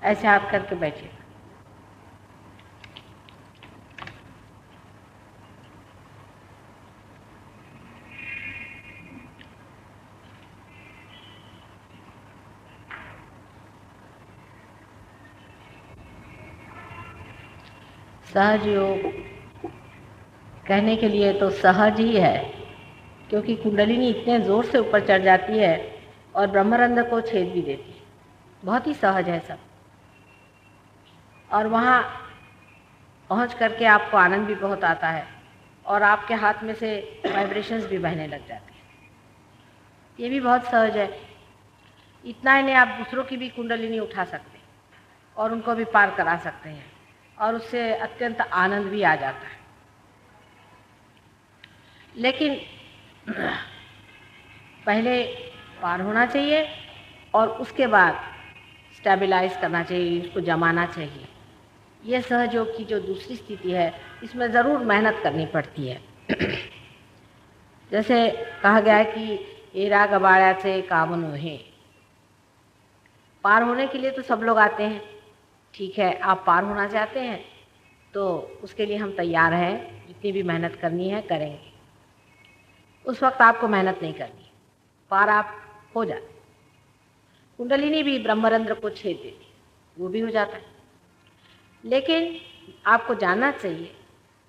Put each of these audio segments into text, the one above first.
ऐसे हाथ करके बैठिए। सहज योग कहने के लिए तो सहज ही है, क्योंकि कुंडलिनी इतने ज़ोर से ऊपर चढ़ जाती है और ब्रह्मरंध्र को छेद भी देती है। बहुत ही सहज है सब, और वहाँ पहुँच करके आपको आनंद भी बहुत आता है और आपके हाथ में से वाइब्रेशंस भी बहने लग जाते हैं। ये भी बहुत सहज है। इतना ही नहीं, आप दूसरों की भी कुंडलिनी उठा सकते हैं और उनको भी पार करा सकते हैं, और उससे अत्यंत आनंद भी आ जाता है। लेकिन पहले पार होना चाहिए और उसके बाद स्टेबलाइज करना चाहिए, उसको जमाना चाहिए। ये सहयोग की जो दूसरी स्थिति है, इसमें ज़रूर मेहनत करनी पड़ती है। जैसे कहा गया है कि एरा गबाड़ा से कामनो है। पार होने के लिए तो सब लोग आते हैं, ठीक है, आप पार होना चाहते हैं तो उसके लिए हम तैयार हैं, जितनी भी मेहनत करनी है करेंगे। उस वक्त आपको मेहनत नहीं करनी है, पार आप हो जाते। कुंडलिनी भी ब्रह्मरंध्र को छेद देती, वो भी हो जाता है। लेकिन आपको जानना चाहिए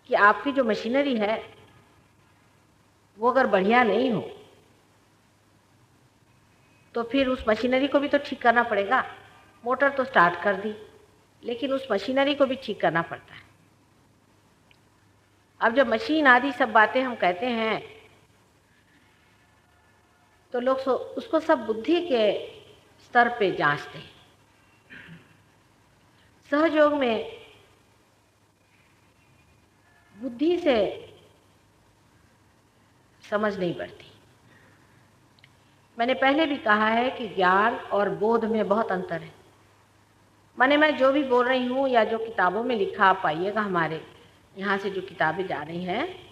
कि आपकी जो मशीनरी है वो अगर बढ़िया नहीं हो तो फिर उस मशीनरी को भी तो ठीक करना पड़ेगा। मोटर तो स्टार्ट कर दी, लेकिन उस मशीनरी को भी ठीक करना पड़ता है। अब जब मशीन आदि सब बातें हम कहते हैं तो लोग उसको सब बुद्धि के स्तर पे जांचते हैं। सहयोग में बुद्धि से समझ नहीं पड़ती। मैंने पहले भी कहा है कि ज्ञान और बोध में बहुत अंतर है। माने मैं जो भी बोल रही हूँ या जो किताबों में लिखा, आप पाइएगा हमारे यहाँ से जो किताबें जा रही हैं,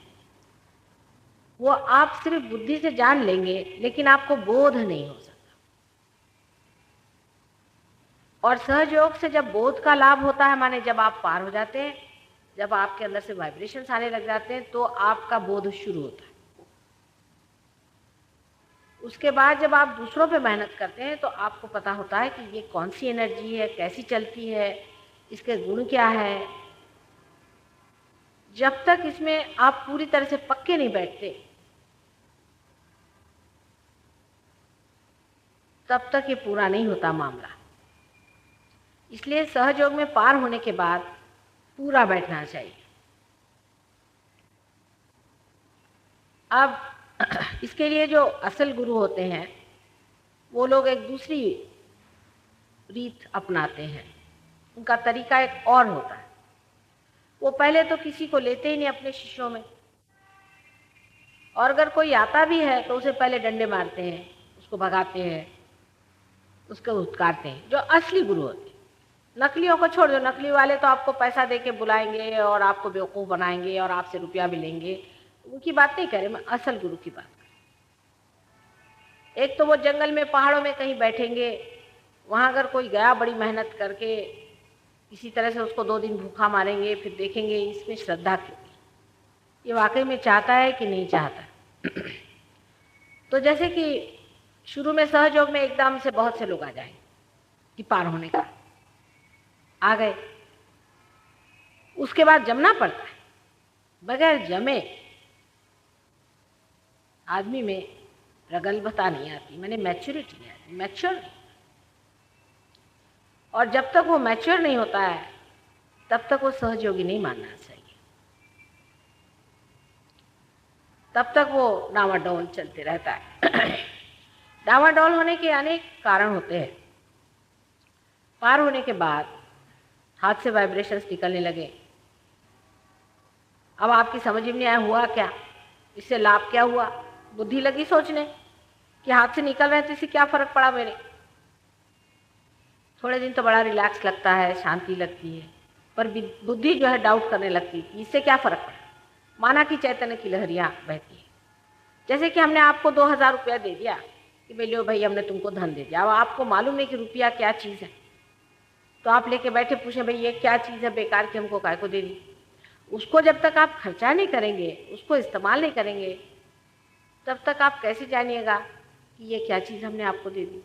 वो आप सिर्फ बुद्धि से जान लेंगे, लेकिन आपको बोध नहीं हो सकता। और सहयोग से जब बोध का लाभ होता है, माने जब आप पार हो जाते हैं, जब आपके अंदर से वाइब्रेशंस आने लग जाते हैं, तो आपका बोध शुरू होता है। उसके बाद जब आप दूसरों पे मेहनत करते हैं तो आपको पता होता है कि ये कौन सी एनर्जी है, कैसी चलती है, इसके गुण क्या है। जब तक इसमें आप पूरी तरह से पक्के नहीं बैठते, तब तक ये पूरा नहीं होता मामला। इसलिए सहयोग में पार होने के बाद पूरा बैठना चाहिए। अब इसके लिए जो असल गुरु होते हैं वो लोग एक दूसरी रीत अपनाते हैं। उनका तरीका एक और होता है। वो पहले तो किसी को लेते ही नहीं अपने शिष्यों में, और अगर कोई आता भी है तो उसे पहले डंडे मारते हैं, उसको भगाते हैं, उसको उत्कारते हैं। जो असली गुरु होते हैं, नकलियों को छोड़ दो। नकली वाले तो आपको पैसा दे के बुलाएंगे और आपको बेवकूफ़ बनाएंगे और आपसे रुपया भी लेंगे। उनकी बात नहीं कर रही मैं, असल गुरु की बात कर। एक तो वो जंगल में, पहाड़ों में कहीं बैठेंगे, वहाँ अगर कोई गया बड़ी मेहनत करके, किसी तरह से उसको 2 दिन भूखा मारेंगे, फिर देखेंगे इसमें श्रद्धा क्यों, ये वाकई में चाहता है कि नहीं चाहता। तो जैसे कि शुरू में सहयोग में एकदम से बहुत से लोग आ जाएंगे कि पार होने का, आ गए। उसके बाद जमना पड़ता है। बगैर जमे आदमी में प्रगल्भता नहीं आती, मैंने मैच्योरिटी नहीं आती, मैच्योर नहीं। और जब तक वो मैच्योर नहीं होता है तब तक वो सहयोगी नहीं मानना चाहिए। तब तक वो डावाडोल चलते रहता है। डावाडोल होने के अनेक कारण होते हैं। पार होने के बाद हाथ से वाइब्रेशंस निकलने लगे। अब आपकी समझ में नहीं आया हुआ क्या, इससे लाभ क्या हुआ। बुद्धि लगी सोचने कि हाथ से निकल रहे थे, इससे क्या फर्क पड़ा मेरे। थोड़े दिन तो बड़ा रिलैक्स लगता है, शांति लगती है, पर बुद्धि जो है डाउट करने लगती है इससे क्या फर्क पड़ा। माना कि चैतन्य की लहरियाँ बहती है। जैसे कि हमने आपको 2000 रुपया दे दिया कि भाई लो भाई हमने तुमको धन दे दिया। अब आपको मालूम नहीं कि रुपया क्या चीज़ है, तो आप लेके बैठे पूछे भाई ये क्या चीज़ है बेकार की, हमको काय को दे दी। उसको जब तक आप खर्चा नहीं करेंगे, उसको इस्तेमाल नहीं करेंगे, तब तक आप कैसे जानिएगा कि ये क्या चीज़ हमने आपको दे दी।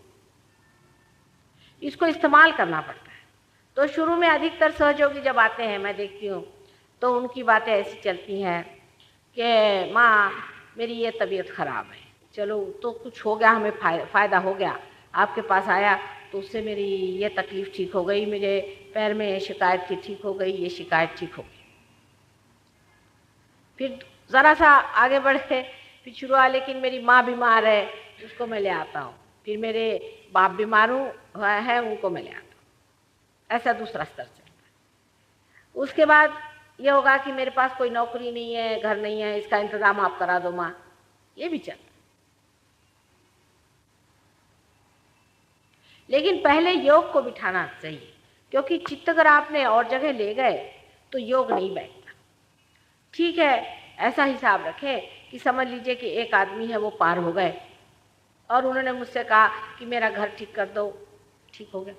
इसको इस्तेमाल करना पड़ता है। तो शुरू में अधिकतर सहयोगी जब आते हैं, मैं देखती हूँ, तो उनकी बातें ऐसी चलती हैं कि माँ मेरी ये तबीयत ख़राब है, चलो तो कुछ हो गया, हमें फ़ायदा हो गया, आपके पास आया तो उससे मेरी ये तकलीफ़ ठीक हो गई, मुझे पैर में शिकायत थी ठीक हो गई, ये शिकायत ठीक हो गई। फिर ज़रा सा आगे बढ़े, फिर शुरू हुआ लेकिन मेरी माँ बीमार है, उसको मैं ले आता हूँ, फिर मेरे बाप बीमार है, उनको मैं ले आता हूँ। ऐसा दूसरा स्तर चलता है। उसके बाद ये होगा कि मेरे पास कोई नौकरी नहीं है, घर नहीं है, इसका इंतज़ाम आप करा दो माँ, ये भी चलता है। लेकिन पहले योग को बिठाना चाहिए, क्योंकि चित्त अगर आपने और जगह ले गए तो योग नहीं बैठता। ठीक है, ऐसा हिसाब रखें कि समझ लीजिए कि एक आदमी है, वो पार हो गए और उन्होंने मुझसे कहा कि मेरा घर ठीक कर दो, ठीक हो गया।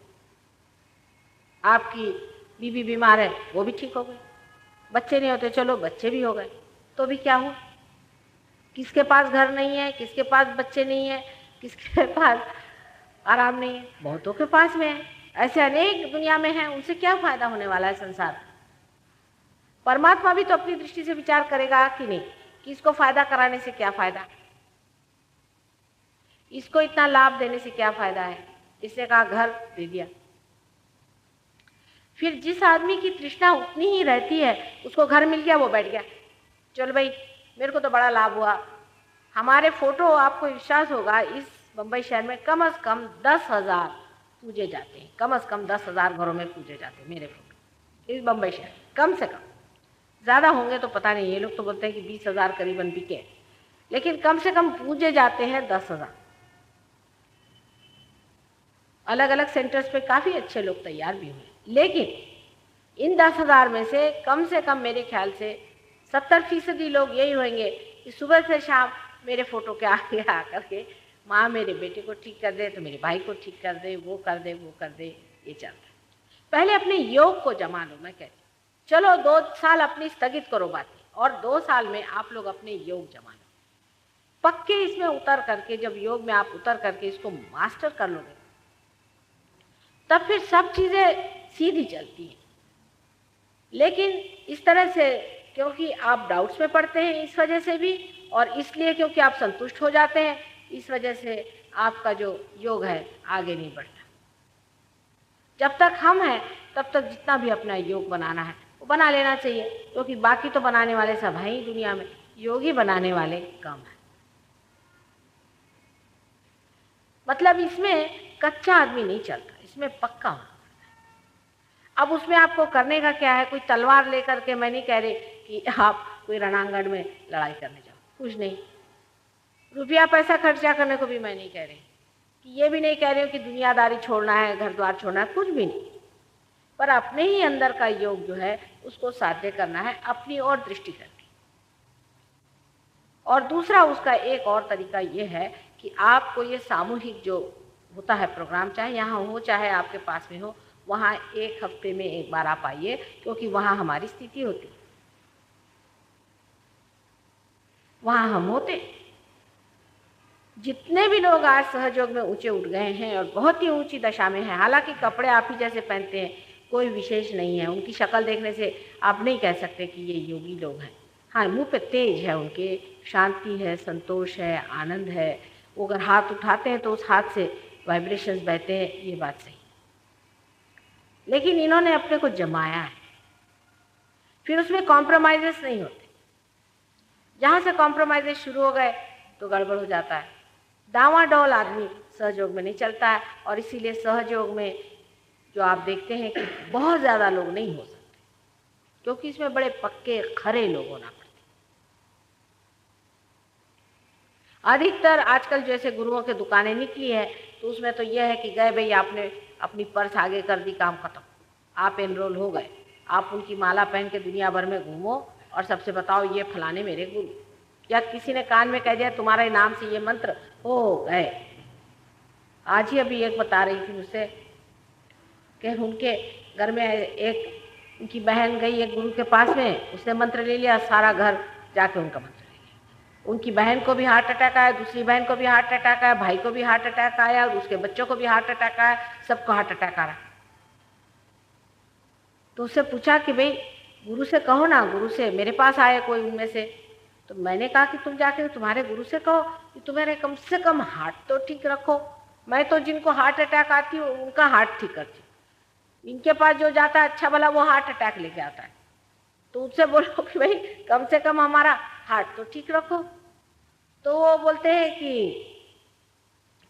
आपकी बीवी बीमार है, वो भी ठीक हो गई। बच्चे नहीं होते, चलो बच्चे भी हो गए, तो भी क्या हुआ? किसके पास घर नहीं है, किसके पास बच्चे नहीं है, किसके पास आराम नहीं है? बहुतों के पास में है। ऐसे अनेक दुनिया में हैं, उनसे क्या फायदा होने वाला है संसार? परमात्मा भी तो अपनी दृष्टि से विचार करेगा कि नहीं, कि इसको फायदा कराने से क्या फायदा, इसको इतना लाभ देने से क्या फायदा है। इसने कहा घर दे दिया। फिर जिस आदमी की तृष्णा उतनी ही रहती है, उसको घर मिल गया, वो बैठ गया, चलो भाई मेरे को तो बड़ा लाभ हुआ। हमारे फोटो, आपको विश्वास होगा, इस बम्बई शहर में कम से कम 10,000 पूजे जाते हैं, कम से कम 10,000 घरों में पूजे जाते हैं मेरे फोटो इस बम्बई शहर, कम से कम। ज़्यादा होंगे तो पता नहीं, ये लोग तो बोलते हैं कि 20,000 करीबन बिके, लेकिन कम से कम पूजे जाते हैं 10,000। अलग अलग सेंटर्स पे काफ़ी अच्छे लोग तैयार भी हुए, लेकिन इन 10,000 में से कम मेरे ख्याल से 70% लोग यही होंगे कि सुबह से शाम मेरे फोटो के आगे आकर के माँ मेरे बेटे को ठीक कर दे, तो मेरे भाई को ठीक कर दे, वो कर दे, वो कर दे, ये चलता है। पहले अपने योग को जमा लो। मैं कहती चलो 2 साल अपनी स्थगित करो बातें, और 2 साल में आप लोग अपने योग जमा लो। पक्के इसमें उतर करके, जब योग में आप उतर करके इसको मास्टर कर लोगे, तब फिर सब चीज़ें सीधी चलती हैं। लेकिन इस तरह से, क्योंकि आप डाउट्स में पड़ते हैं इस वजह से भी, और इसलिए क्योंकि आप संतुष्ट हो जाते हैं, इस वजह से आपका जो योग है आगे नहीं बढ़ता। जब तक हम हैं तब तक जितना भी अपना योग बनाना है वो बना लेना चाहिए, क्योंकि बाकी तो बनाने वाले सब हैं ही दुनिया में, योग ही बनाने वाले कम हैं। मतलब इसमें कच्चा आदमी नहीं चलता, इसमें पक्का होना। अब उसमें आपको करने का क्या है? कोई तलवार लेकर के, मैं नहीं कह रही कि आप कोई रणांगण में लड़ाई करने जाओ, कुछ नहीं। रुपया पैसा खर्चा करने को भी मैं नहीं कह रही, कि ये भी नहीं कह रही हूँ कि दुनियादारी छोड़ना है, घर द्वार छोड़ना है, कुछ भी नहीं। पर अपने ही अंदर का योग जो है उसको साध्य करना है, अपनी ओर दृष्टि करके। और दूसरा उसका एक और तरीका ये है कि आपको ये सामूहिक जो होता है प्रोग्राम, चाहे यहाँ हो चाहे आपके पास में हो, वहाँ 1 हफ्ते में 1 बार आप आइए, क्योंकि वहाँ हमारी स्थिति होती, वहाँ हम होते। जितने भी लोग आज सहयोग में ऊंचे उठ गए हैं और बहुत ही ऊंची दशा में हैं, हालांकि कपड़े आप ही जैसे पहनते हैं, कोई विशेष नहीं है, उनकी शक्ल देखने से आप नहीं कह सकते कि ये योगी लोग हैं। हाँ, मुंह पे तेज है उनके, शांति है, संतोष है, आनंद है। वो अगर हाथ उठाते हैं तो उस हाथ से वाइब्रेशंस बहते हैं, ये बात सही। लेकिन इन्होंने अपने को जमाया है, फिर उसमें कॉम्प्रोमाइजेस नहीं होते। जहाँ से कॉम्प्रोमाइजेस शुरू हो गए तो गड़बड़ हो जाता है। डावाडोल आदमी सहयोग में नहीं चलता है, और इसीलिए सहयोग में जो आप देखते हैं कि बहुत ज़्यादा लोग नहीं हो सकते, क्योंकि इसमें बड़े पक्के खरे लोग होना पड़ते। अधिकतर आजकल जैसे गुरुओं के दुकानें निकली है, तो उसमें तो यह है कि गए भाई, आपने अपनी पर्स आगे कर दी, काम खत्म, आप एनरोल हो गए, आप उनकी माला पहन के दुनिया भर में घूमो और सबसे बताओ ये फलाने मेरे गुरु, या किसी ने कान में कह दिया तुम्हारे नाम से ये मंत्र, हो गए। आज ही अभी एक बता रही थी मुझसे कि उनके घर में एक उनकी बहन गई एक गुरु के पास में, उसने मंत्र ले लिया, सारा घर जाके उनका मंत्र ले लिया। उनकी बहन को भी हार्ट अटैक आया, दूसरी बहन को भी हार्ट अटैक आया, भाई को भी हार्ट अटैक आया, और उसके बच्चों को भी हार्ट अटैक आया, सबको हार्ट अटैक आ रहा। तो उससे पूछा कि भाई गुरु से कहो ना, गुरु से मेरे पास आए कोई उनमें से। तो मैंने कहा कि तुम जाके तुम्हारे गुरु से कहो कि तुम्हारे कम से कम हार्ट तो ठीक रखो। मैं तो जिनको हार्ट अटैक आती हूँ उनका हार्ट ठीक करती हूँ, इनके पास जो जाता है अच्छा भला वो हार्ट अटैक लेके आता है। तो उससे बोलो कि भाई कम से कम हमारा हार्ट तो ठीक रखो। तो वो बोलते हैं कि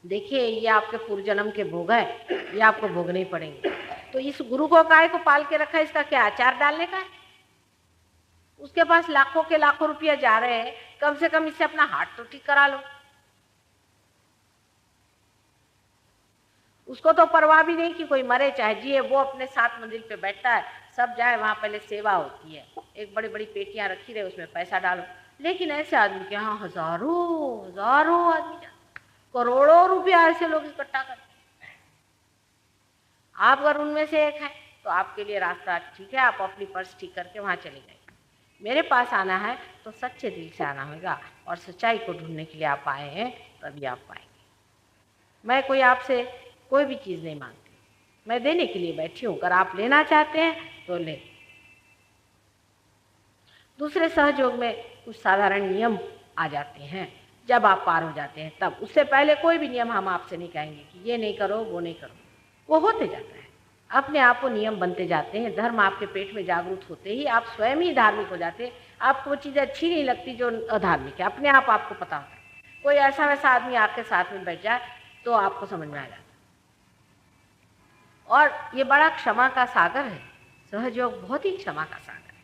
देखिए ये आपके पूर्व जन्म के भोग है, ये आपको भोगने ही पड़ेंगे। तो इस गुरु को काय को पाल के रखा है, इसका क्या अचार डालने का है? उसके पास लाखों के लाखों रुपया जा रहे हैं, कम से कम इससे अपना हार्ट तो ठीक करा लो। उसको तो परवाह भी नहीं कि कोई मरे चाहे जिए, वो अपने साथ मंदिर पे बैठता है, सब जाए वहां पहले सेवा होती है, एक बड़ी बड़ी पेटियां रखी रहे उसमें पैसा डालो। लेकिन ऐसे आदमी के यहाँ हजारों हजारों आदमी, करोड़ों रुपया ऐसे लोग इकट्ठा करते हैं। आप अगर उनमें से एक हैं तो आपके लिए रास्ता ठीक है, आप अपनी पर्स ठीक करके वहां चले गए। मेरे पास आना है तो सच्चे दिल से आना होगा, और सच्चाई को ढूंढने के लिए आप आए हैं, तभी आप पाएंगे। मैं कोई आपसे कोई भी चीज़ नहीं मांगती, मैं देने के लिए बैठी हूँ, अगर आप लेना चाहते हैं तो ले। दूसरे सहयोग में कुछ साधारण नियम आ जाते हैं जब आप पार हो जाते हैं तब। उससे पहले कोई भी नियम हम आपसे नहीं कहेंगे कि ये नहीं करो वो नहीं करो, वो होते जाता है, अपने आप वो नियम बनते जाते हैं। धर्म आपके पेट में जागरूक होते ही आप स्वयं ही धार्मिक हो जाते हैं। आपको वो चीज़ें अच्छी नहीं लगती जो अधार्मिक है, अपने आप आपको पता होता है। कोई ऐसा वैसा आदमी आपके साथ में बैठ जाए तो आपको समझ में आ जाता है। और ये बड़ा क्षमा का सागर है, सहयोग बहुत ही क्षमा का सागर है।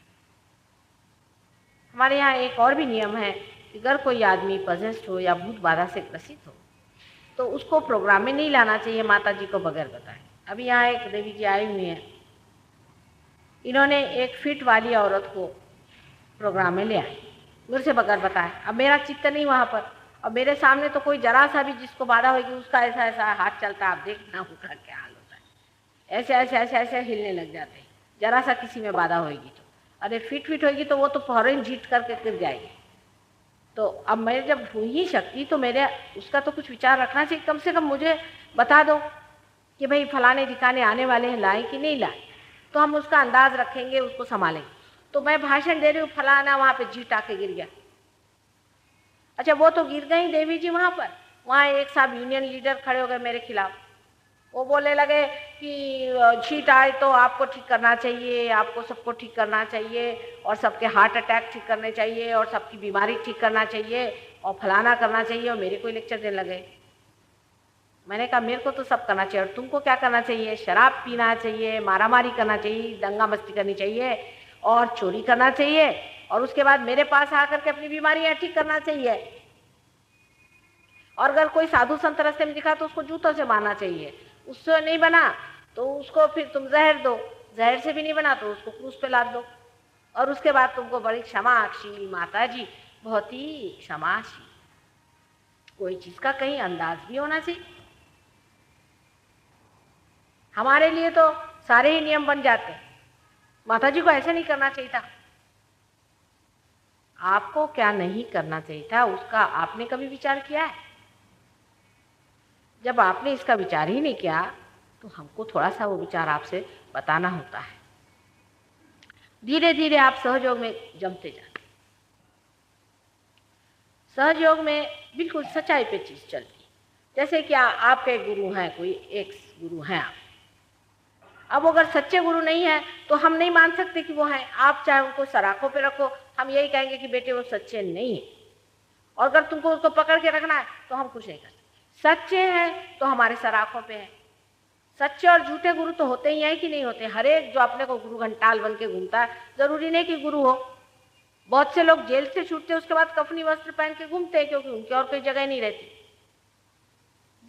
हमारे यहाँ एक और भी नियम है कि अगर कोई आदमी पजेस्ड हो या भूत बाधा से ग्रसित हो तो उसको प्रोग्राम में नहीं लाना चाहिए माता जी को बगैर बताए। अभी यहाँ एक देवी जी आई हुई हैं, इन्होंने एक फिट वाली औरत को प्रोग्राम में ले आए मेरे से बगैर बताए। अब मेरा चित्त नहीं वहाँ पर, और मेरे सामने तो कोई जरा सा भी जिसको बाधा होगी उसका ऐसा ऐसा हाथ चलता है, आप देखना उनका क्या हाल होता है। ऐसे ऐसे ऐसे ऐसे हिलने लग जाते हैं जरा सा किसी में बाधा होगी तो। अरे फिट होगी तो वो तो फौरन जीत करके गिर जाएगी। तो अब मैं जब हुई ही शक्ति तो मेरे उसका तो कुछ विचार रखना चाहिए, कम से कम मुझे बता दो कि भाई फलाने ठिकाने आने वाले हैं, लाए कि नहीं लाए, तो हम उसका अंदाज रखेंगे, उसको संभालेंगे। तो मैं भाषण दे रही हूँ, फलाना वहाँ पे जीट आके गिर गया। अच्छा वो तो गिर गई देवी जी वहाँ पर, वहाँ एक साहब यूनियन लीडर खड़े हो गए मेरे खिलाफ। वो बोलने लगे कि छींट आए तो आपको ठीक करना चाहिए, आपको सबको ठीक करना चाहिए, और सबके हार्ट अटैक ठीक करने चाहिए, और सबकी बीमारी ठीक करना चाहिए, और फलाना करना चाहिए, और मेरे को लेक्चर देने लगे। मैंने कहा मेरे को तो सब करना चाहिए, और तुमको क्या करना चाहिए? शराब पीना चाहिए, मारामारी करना चाहिए, दंगा मस्ती करनी चाहिए, और चोरी करना चाहिए, और उसके बाद मेरे पास आकर के अपनी बीमारियां ठीक करना चाहिए। और अगर कोई साधु संत रास्ते में दिखा तो उसको जूतों से मारना चाहिए। उससे नहीं बना तो उसको फिर तुम जहर दो, जहर से भी नहीं बना तो उसको क्रूस पे लाद दो, और उसके बाद तुमको बड़ी क्षमाशील माता जी, बहुत ही क्षमाशील। कोई चीज का कहीं अंदाज भी होना चाहिए। हमारे लिए तो सारे ही नियम बन जाते हैं, माता जी को ऐसा नहीं करना चाहिए था। आपको क्या नहीं करना चाहिए था उसका आपने कभी विचार किया है? जब आपने इसका विचार ही नहीं किया तो हमको थोड़ा सा वो विचार आपसे बताना होता है। धीरे धीरे आप सहयोग में जमते जाते। सहयोग में बिल्कुल सच्चाई पे चीज चलती। जैसे कि आपके गुरु हैं, कोई एक गुरु हैं आप, अब अगर सच्चे गुरु नहीं है तो हम नहीं मान सकते कि वो हैं। आप चाहे उनको सराखों पे रखो, हम यही कहेंगे कि बेटे वो सच्चे नहीं है। और अगर तुमको उसको पकड़ के रखना है तो हम कुछ नहीं कर सकते। सच्चे हैं तो हमारे सराखों पे हैं। सच्चे और झूठे गुरु तो होते ही हैं कि नहीं होते। हर एक जो अपने को गुरु घंटाल बन के घूमता है, जरूरी नहीं कि गुरु हो। बहुत से लोग जेल से छूटते उसके बाद कफनी वस्त्र पहन के घूमते हैं, क्योंकि उनकी और कोई जगह नहीं रहती।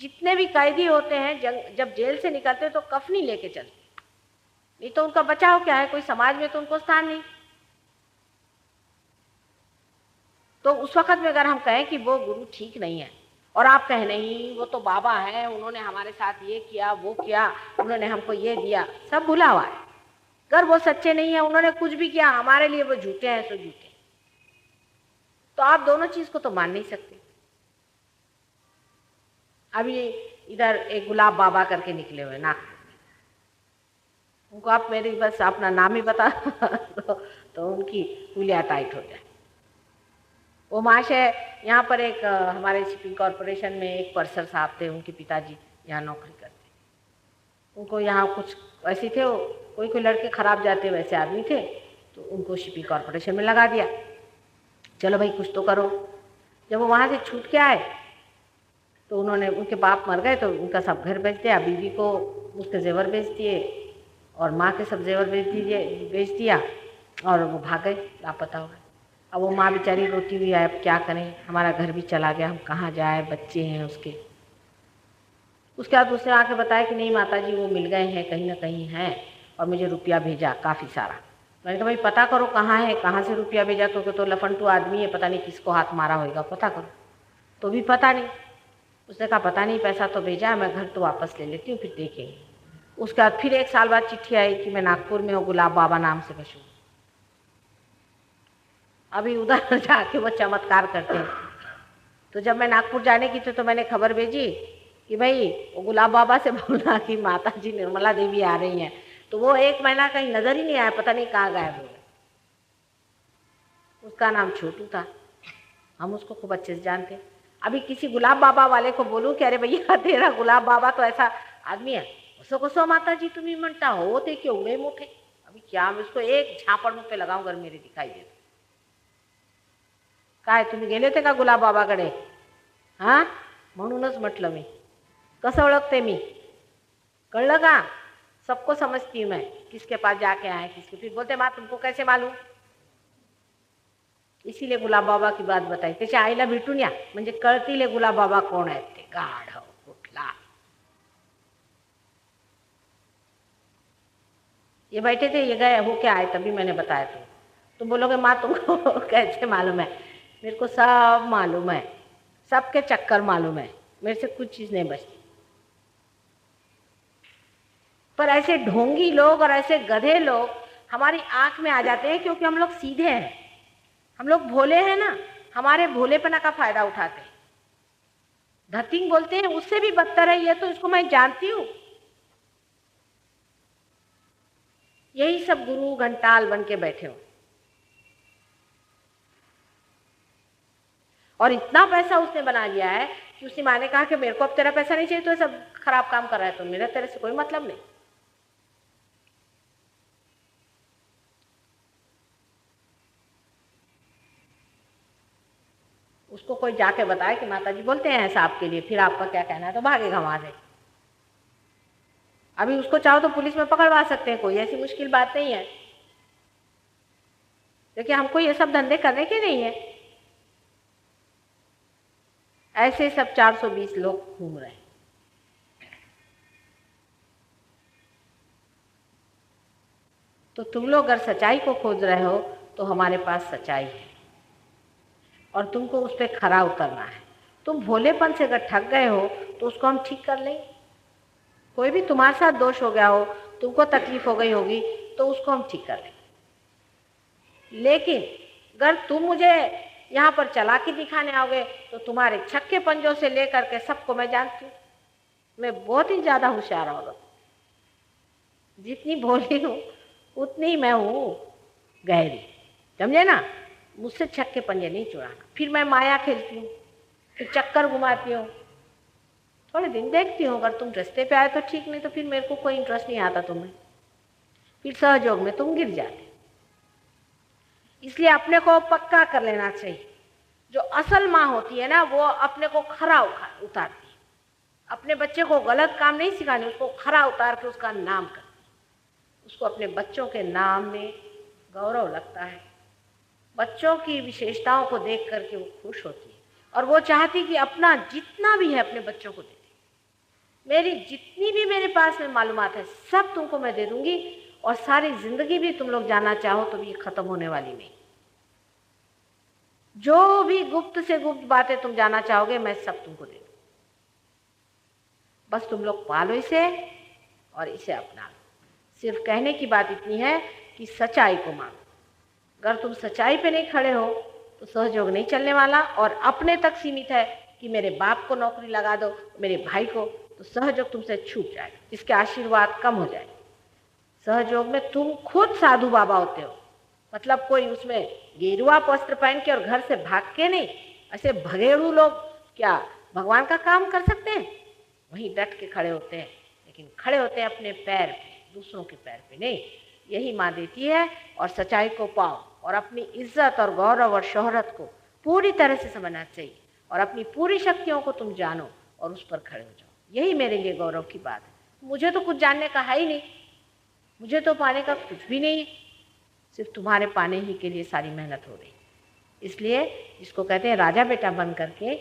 जितने भी कैदी होते हैं जब जेल से निकलते तो कफनी लेके चलते, नहीं तो उनका बचाव क्या है? कोई समाज में तो उनको स्थान नहीं। तो उस वक्त में अगर हम कहें कि वो गुरु ठीक नहीं है और आप कहें नहीं वो तो बाबा हैं, उन्होंने हमारे साथ ये किया वो किया, उन्होंने हमको ये दिया, सब भुला हुआ है। अगर वो सच्चे नहीं है, उन्होंने कुछ भी किया हमारे लिए, वो झूठे हैं सो झूठे। तो आप दोनों चीज को तो मान नहीं सकते। अभी इधर एक गुलाब बाबा करके निकले हुए नागपुर में, उनको आप मेरी बस अपना नाम ही बता तो उनकी पुलिया टाइट हो जाए। वो महाशय यहाँ पर एक हमारे शिपिंग कॉरपोरेशन में एक परसर साहब थे, उनके पिताजी यहाँ नौकरी करते। उनको यहाँ कुछ ऐसे थे, वो कोई कोई लड़के खराब जाते वैसे आदमी थे, तो उनको शिपिंग कॉरपोरेशन में लगा दिया। चलो भाई कुछ तो करो। जब वो वहाँ से छूट के आए तो उन्होंने, उनके बाप मर गए तो उनका सब घर बेच दिया, बीवी को उसके जेवर बेच दिए और माँ के सब जेवर बेच दिया और वो भाग गए, लापता हो गए। अब वो माँ बेचारी रोती हुई है, अब क्या करें, हमारा घर भी चला गया, हम कहाँ जाए, बच्चे हैं उसके। उसके बाद उसने आके बताया कि नहीं माता जी वो मिल गए हैं, कहीं ना कहीं हैं, और मुझे रुपया भेजा काफ़ी सारा। मैंने कहा भाई पता करो कहाँ है, कहाँ से रुपया भेजा, क्योंकि तो लफंटू आदमी है, पता नहीं किसको हाथ मारा होगा, पता करो। तो भी पता नहीं। उसने कहा पता नहीं, पैसा तो भेजा, मैं घर तो वापस ले लेती हूँ, फिर देखेंगे। उसके बाद फिर 1 साल बाद चिट्ठी आई कि मैं नागपुर में हूँ, गुलाब बाबा नाम से मशहूर। अभी उधर जाके वो चमत्कार करते हैं। तो जब मैं नागपुर जाने की थी तो मैंने खबर भेजी कि भाई वो गुलाब बाबा से बोलना कि माता जी निर्मला देवी आ रही हैं। तो वो 1 महीना कहीं नजर ही नहीं आया, पता नहीं कहाँ गायब हो गए। उसका नाम छोटू था, हम उसको खूब अच्छे से जानते। अभी किसी गुलाब बाबा वाले को बोलूं कि अरे भैया तेरा गुलाब बाबा तो ऐसा आदमी है, उसको कसो माता जी तुम्हें मनता हो ते क्यों उड़े मोटे। अभी क्या मैं उसको एक झापड़ मुँह पे लगाऊं अगर मेरे दिखाई दे। काय तुम्ही गेले होते का गुलाब बाबाकडे? हां, म्हणूनच म्हटलं मी, कसं ओळखते मी, कळलं का? सबको समझती हूँ मैं, किसके पास जाके आए किसके। फिर बोलते माँ तुमको कैसे मालूम? इसीलिए गुलाब बाबा की बात बताई। त्याच्या आईला भेटून या म्हणजे कळतील गुलाब बाबा कोण आहेत ते, गाढव कुठला। ये बैठे थे, ये गए हो क्या आए, तभी मैंने बताया। तुम बोलोगे माँ तुमको कैसे मालूम है? मेरे को सब मालूम है, सबके चक्कर मालूम है, मेरे से कुछ चीज़ नहीं बचती। पर ऐसे ढोंगी लोग और ऐसे गधे लोग हमारी आंख में आ जाते हैं, क्योंकि हम लोग सीधे हैं, हम लोग भोले हैं ना, हमारे भोलेपना का फायदा उठाते हैं। धतिंग बोलते हैं, उससे भी बदतर है ये, तो इसको मैं जानती हूँ। यही सब गुरु घंटाल बन के बैठे हो, और इतना पैसा उसने बना लिया है कि उसकी माँ ने कहा कि मेरे को अब तेरा पैसा नहीं चाहिए, तो सब खराब काम कर रहा है, तो मेरा तेरे से कोई मतलब नहीं। उसको कोई जाके बताए कि माता जी बोलते हैं ऐसा आपके लिए, फिर आपका क्या कहना है, तो भागेगा वहां से। अभी उसको चाहो तो पुलिस में पकड़वा सकते हैं, कोई ऐसी मुश्किल बात नहीं है। देखिए हमको ये सब धंधे करने के नहीं है। ऐसे सब 420 लोग घूम रहे हैं। तो तुम लोग अगर सच्चाई को खोज रहे हो तो हमारे पास सच्चाई है, और तुमको उस पर खरा उतरना है। तुम भोलेपन से अगर ठग गए हो तो उसको हम ठीक कर लेंगे। कोई भी तुम्हारे साथ दोष हो गया हो, तुमको तकलीफ हो गई होगी, तो उसको हम ठीक कर लेंगे। लेकिन अगर तुम मुझे यहाँ पर चालाकी दिखाने आओगे तो तुम्हारे छक्के पंजों से लेकर के सबको मैं जानती हूँ। मैं बहुत ही ज़्यादा होशियार औरत, जितनी भोली हूँ उतनी ही मैं हूँ गहरी, समझे ना। मुझसे छक्के पंजे नहीं चुराना। फिर मैं माया खेलती हूँ, फिर चक्कर घुमाती हूँ, थोड़े दिन देखती हूँ, अगर तुम रास्ते पे आए तो ठीक, नहीं तो फिर मेरे को कोई इंटरेस्ट नहीं आता तुम्हें, फिर सहयोग में तुम गिर जाते। इसलिए अपने को पक्का कर लेना चाहिए। जो असल माँ होती है ना, वो अपने को खरा उतारती है। अपने बच्चे को गलत काम नहीं सिखानी, उसको खरा उतार के उसका नाम करती है। उसको अपने बच्चों के नाम में गौरव लगता है, बच्चों की विशेषताओं को देख करके वो खुश होती है, और वो चाहती कि अपना जितना भी है अपने बच्चों को दे दे। मेरी जितनी भी मेरे पास में मालूमात है सब तुमको मैं दे दूंगी, और सारी जिंदगी भी तुम लोग जानना चाहो तो भी ये खत्म होने वाली नहीं। जो भी गुप्त से गुप्त बातें तुम जाना चाहोगे मैं सब तुमको दे दूँ। बस तुम लोग पालो इसे और इसे अपना लो। सिर्फ कहने की बात इतनी है कि सच्चाई को मानो। अगर तुम सच्चाई पे नहीं खड़े हो तो सहयोग नहीं चलने वाला, और अपने तक सीमित है कि मेरे बाप को नौकरी लगा दो, मेरे भाई को, तो सहयोग तुमसे छूट जाएगा, इसके आशीर्वाद कम हो जाएंगे। सहयोग में तुम खुद साधु बाबा होते हो, मतलब कोई उसमें गेरुआ वस्त्र पहन के और घर से भाग के नहीं। ऐसे भगेड़ू लोग क्या भगवान का काम कर सकते हैं? वहीं डट के खड़े होते हैं, लेकिन खड़े होते हैं अपने पैर पे, दूसरों के पैर पे नहीं। यही माँ देती है। और सच्चाई को पाओ और अपनी इज्जत और गौरव और शोहरत को पूरी तरह से समझना चाहिए, और अपनी पूरी शक्तियों को तुम जानो और उस पर खड़े हो जाओ। यही मेरे लिए गौरव की बात है। मुझे तो कुछ जानने का है ही नहीं, मुझे तो पाने का कुछ भी नहीं है, सिर्फ तुम्हारे पाने ही के लिए सारी मेहनत हो रही। इसलिए इसको कहते हैं राजा बेटा बन करके,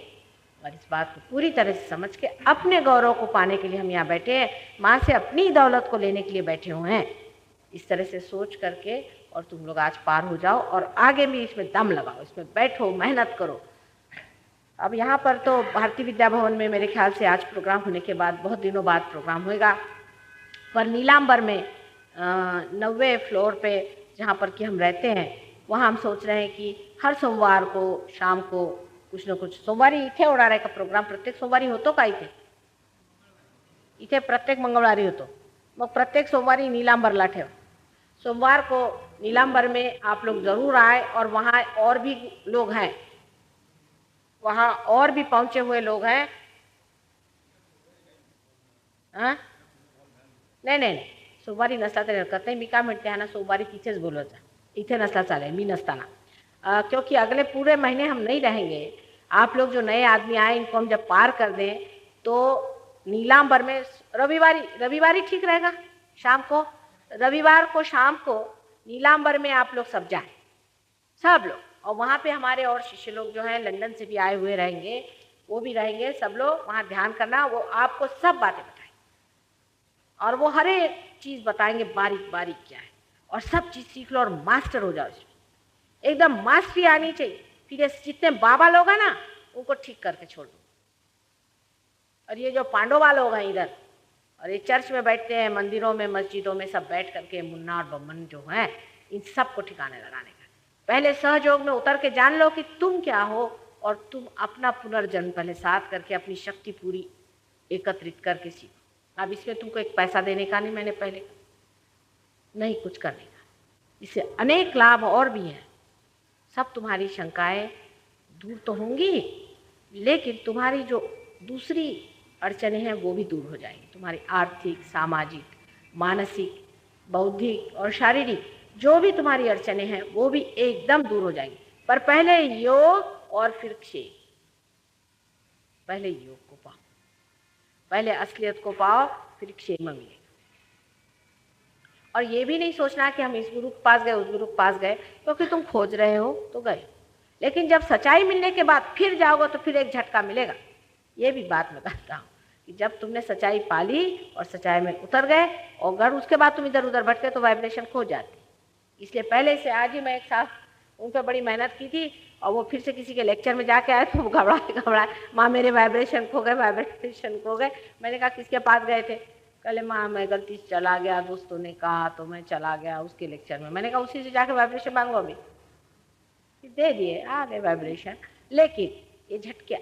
और इस बात को पूरी तरह से समझ के अपने गौरव को पाने के लिए हम यहाँ बैठे हैं, माँ से अपनी दौलत को लेने के लिए बैठे हुए हैं। इस तरह से सोच करके और तुम लोग आज पार हो जाओ, और आगे भी इसमें दम लगाओ, इसमें बैठो, मेहनत करो। अब यहाँ पर तो भारतीय विद्या भवन में मेरे ख्याल से आज प्रोग्राम होने के बाद बहुत दिनों बाद प्रोग्राम होएगा, पर नीलांबर में 90वें फ्लोर पे जहाँ पर कि हम रहते हैं, वहाँ हम सोच रहे हैं कि हर सोमवार को शाम को कुछ न कुछ सोमवारी इथे उड़ारे का प्रोग्राम प्रत्येक सोमवारी होतो का इथे प्रत्येक मंगळवारी होतो, मग प्रत्येक सोमवारी नीलांबरला ठेव। सोमवार को नीलांबर में आप लोग जरूर आए, और वहाँ और भी लोग हैं, वहाँ और भी पहुंचे हुए लोग हैं। हाँ नाही, सोमवारी नसला तरी हरकत नाही। मी काय म्हणते ना, सोमवारी तिथेच बोलवायचं, इथे नसला चालेल मी नसताना, क्योंकि अगले पूरे महीने हम नहीं रहेंगे। आप लोग जो नए आदमी आए इनको हम जब पार कर दें तो नीलांबर में रविवारी ठीक रहेगा शाम को, रविवार को शाम को नीलांबर में आप लोग सब जाएं, सब लोग। और वहाँ पे हमारे और शिष्य लोग जो हैं लंदन से भी आए हुए रहेंगे, वो भी रहेंगे, सब लोग वहाँ ध्यान करना। वो आपको सब बातें बताएंगे और वो हर एक चीज़ बताएंगे बारीक बारीक क्या है, और सब चीज़ सीख लो और मास्टर हो जाओ इसमें, एकदम मास्टरी आनी चाहिए। फिर जितने बाबा लोग हैं ना उनको ठीक करके छोड़ दो। और ये जो पांडवा लोग हैं इधर, और ये चर्च में बैठते हैं, मंदिरों में मस्जिदों में सब बैठ करके मुन्ना और बम्मन जो हैं, इन सब को ठिकाने लगाने का पहले सहयोग में उतर के जान लो कि तुम क्या हो, और तुम अपना पुनर्जन्म पहले साथ करके अपनी शक्ति पूरी एकत्रित करके सीखो। अब इसमें तुमको एक पैसा देने का नहीं, मैंने पहले नहीं कुछ करने का, इससे अनेक लाभ और भी हैं। सब तुम्हारी शंकाएं दूर तो होंगी, लेकिन तुम्हारी जो दूसरी अड़चनें हैं वो भी दूर हो जाएंगी। तुम्हारी आर्थिक, सामाजिक, मानसिक, बौद्धिक और शारीरिक जो भी तुम्हारी अड़चनें हैं वो भी एकदम दूर हो जाएंगी। पर पहले योग और फिर क्षेम। पहले योग को पाओ, पहले असलियत को पाओ, फिर क्षेम मिलेगा। और ये भी नहीं सोचना कि हम इस गुरु के पास गए, उस गुरु के पास गए, क्योंकि तुम खोज रहे हो तो गए, लेकिन जब सच्चाई मिलने के बाद फिर जाओगे तो फिर एक झटका मिलेगा। ये भी बात मैं कहता हूँ कि जब तुमने सच्चाई पाली और सच्चाई में उतर गए, और अगर उसके बाद तुम इधर उधर भटके तो वाइब्रेशन खो जाती। इसलिए पहले से आज ही मैं एक साथ उन पर बड़ी मेहनत की थी, और वो फिर से किसी के लेक्चर में जाके आए तो वो घबराए, माँ मेरे वाइब्रेशन खो गए, वाइब्रेशन खो गए। मैंने कहा किसके पास गए थे? कहले माँ मैं गलती से चला गया, दोस्तों ने कहा तो मैं चला गया उसके लेक्चर में। मैंने कहा उसी से जाके वाइब्रेशन मांगो, अभी दे दिए, आ गए वाइब्रेशन। लेकिन ये झटके,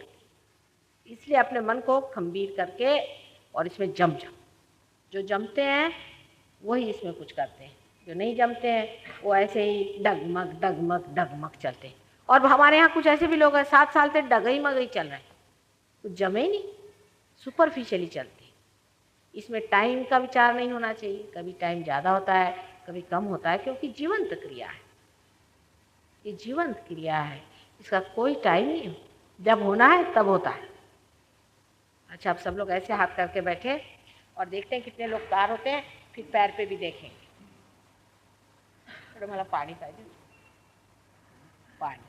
इसलिए अपने मन को खंबीर करके और इसमें जम जाओ। जो जमते हैं वही इसमें कुछ करते हैं, जो नहीं जमते हैं वो ऐसे ही डगमग डगमग डगमग चलते हैं। और हमारे यहाँ कुछ ऐसे भी लोग हैं 7 साल से डगई मगई चल रहे हैं, कुछ जमे ही नहीं, सुपरफिशियली चलते। इसमें टाइम का विचार नहीं होना चाहिए, कभी टाइम ज़्यादा होता है कभी कम होता है, क्योंकि जीवंत क्रिया है, ये जीवंत क्रिया है, इसका कोई टाइम नहीं, जब होना है तब होता है। अच्छा, आप सब लोग ऐसे हाथ करके बैठे और देखते हैं कितने लोग तैयार होते हैं, फिर पैर पे भी देखेंगे। थोड़ा मला पानी पाहिजे, पानी।